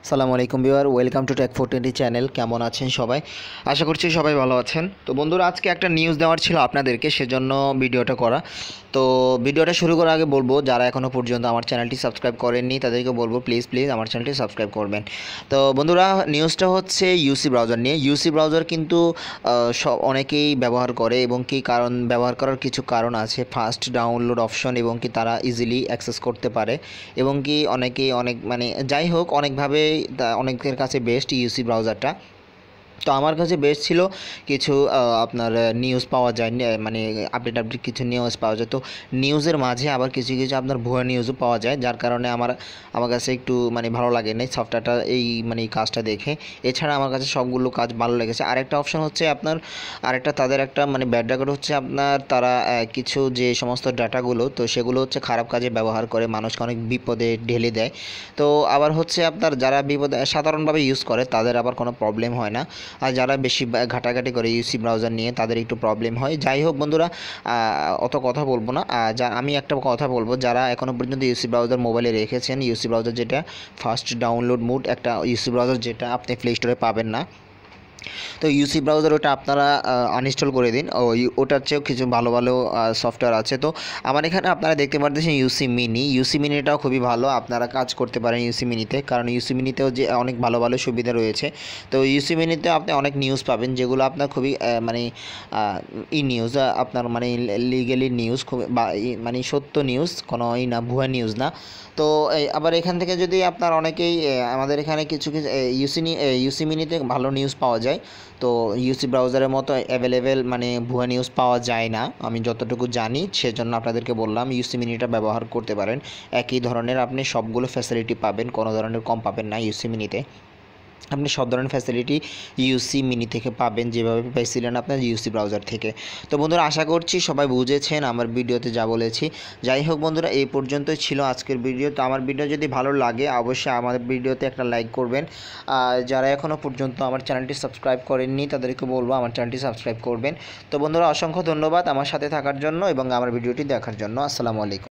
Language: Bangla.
আসসালামু আলাইকুম viewer, welcome to tech 420 channel. কেমন আছেন সবাই? আশা করছি সবাই ভালো আছেন। তো বন্ধুরা, আজকে একটা নিউজ দেওয়ার ছিল আপনাদেরকে, সেজন্য ভিডিওটা করা। তো ভিডিওটা শুরু করার আগে বলবো, যারা এখনও পর্যন্ত আমার চ্যানেলটি সাবস্ক্রাইব করেননি তাদেরকে বলবো প্লিজ আমার চ্যানেলটি সাবস্ক্রাইব করবেন। তো বন্ধুরা, নিউজটা হচ্ছে ইউসি ব্রাউজার নিয়ে। ইউসি ব্রাউজার কিন্তু অনেকেই ব্যবহার করে এবং কি কারণ ব্যবহার করার কিছু কারণ আছে। ফাস্ট ডাউনলোড অপশন এবং কি তারা ইজিলি অ্যাক্সেস করতে পারে এবং কি অনেকেই যাই হোক অনেকভাবে অনেকের কাছে বেস্ট ইউসি ব্রাউজারটা। তো আমার কাছে বেস্ট ছিল কিছু আপনার নিউজ পাওয়া যায়, আপডেট কিছু নিউজ পাওয়া যায়। তো নিউজের মাঝে আবার কিছু কিছু আপনার ভুয়া নিউজও পাওয়া যায়, যার কারণে আমার কাছে একটু ভালো লাগে না সফটওয়্যারটা এই এই কাজটা দেখে। এছাড়া আমার কাছে সবগুলো কাজ ভালো লেগেছে। আরেকটা অপশন হচ্ছে আপনার তাদের একটা ব্যাড রেকর্ড হচ্ছে আপনার তারা কিছু যে সমস্ত ডাটাগুলো তো সেগুলো হচ্ছে খারাপ কাজে ব্যবহার করে, মানুষকে অনেক বিপদে ঢেলে দেয়। তো আবার হচ্ছে আপনার যারা বিপদে সাধারণভাবে ইউজ করে তাদের আবার কোনো প্রবলেম হয় না, আর যারা বেশি ঘাটাঘাটি করে ইউসি ব্রাউজার নিয়ে তাদের একটু প্রবলেম হয়। যাই হোক বন্ধুরা, অত কথা বলবো না। আমি একটা কথা বলবো, যারা এখনও পর্যন্ত ইউসি ব্রাউজার মোবাইলে রেখেছেন, ইউসি ব্রাউজার যেটা ফাস্ট ডাউনলোড মোড একটা ইউসি ব্রাউজার যেটা আপনি প্লে স্টোরে পাবেন না, তো ইউসি ব্রাউজার ওটা আপনারা আনইনস্টল করে দিন। ওটার চেয়েও কিছু ভালো ভালো সফটওয়্যার আছে। তো আমার এখানে আপনারা দেখতে পাচ্ছেন ইউসি মিনিটাও খুবই ভালো, আপনারা কাজ করতে পারেন ইউসি মিনিতে, কারণ ইউসি মিনিতেও যে অনেক ভালো ভালো সুবিধা রয়েছে। তো ইউসি মিনিতে আপনি অনেক নিউজ পাবেন যেগুলো আপনার খুবই নিউজ আপনার লিগেলি নিউজ, খুব সত্য নিউজ, কোনো না ভুয়া নিউজ না। তো আবার এখান থেকে যদি আপনার অনেকেই আমাদের এখানে কিছু কিছু ইউসি মিনিতে ভালো নিউজ পাওয়া যায়। তো ইউসি ব্রাউজারের মতো অ্যাভেলেবেল ভুয়া নিউজ পাওয়া যায় না, আমি যতটুকু জানি, সেজন্য আপনাদেরকে বললাম ইউসি মিনিটা ব্যবহার করতে পারেন। একই ধরনের আপনি সবগুলো ফ্যাসিলিটি পাবেন, কোনো ধরনের কম পাবেন না ইউসি মিনিতে। আপনি সব ধরনের ফ্যাসিলিটি ইউসি মিনি থেকে পাবেন, যেভাবে পাইছিলেন আপনার ইউসি ব্রাউজার থেকে। তো বন্ধুরা, আশা করছি সবাই বুঝেছেন আমার ভিডিওতে যা বলেছি। যাই হোক বন্ধুরা, এই পর্যন্তই ছিল আজকের ভিডিও। তো আমার ভিডিও যদি ভালো লাগে অবশ্যই আমার ভিডিওতে একটা লাইক করবেন। আর যারা এখনও পর্যন্ত আমার চ্যানেলটি সাবস্ক্রাইব করেননি তাদেরকে বলবো আমার চ্যানেলটি সাবস্ক্রাইব করবেন। তো বন্ধুরা, অসংখ্য ধন্যবাদ আমার সাথে থাকার জন্য এবং আমার ভিডিওটি দেখার জন্য। আসসালামু আলাইকুম।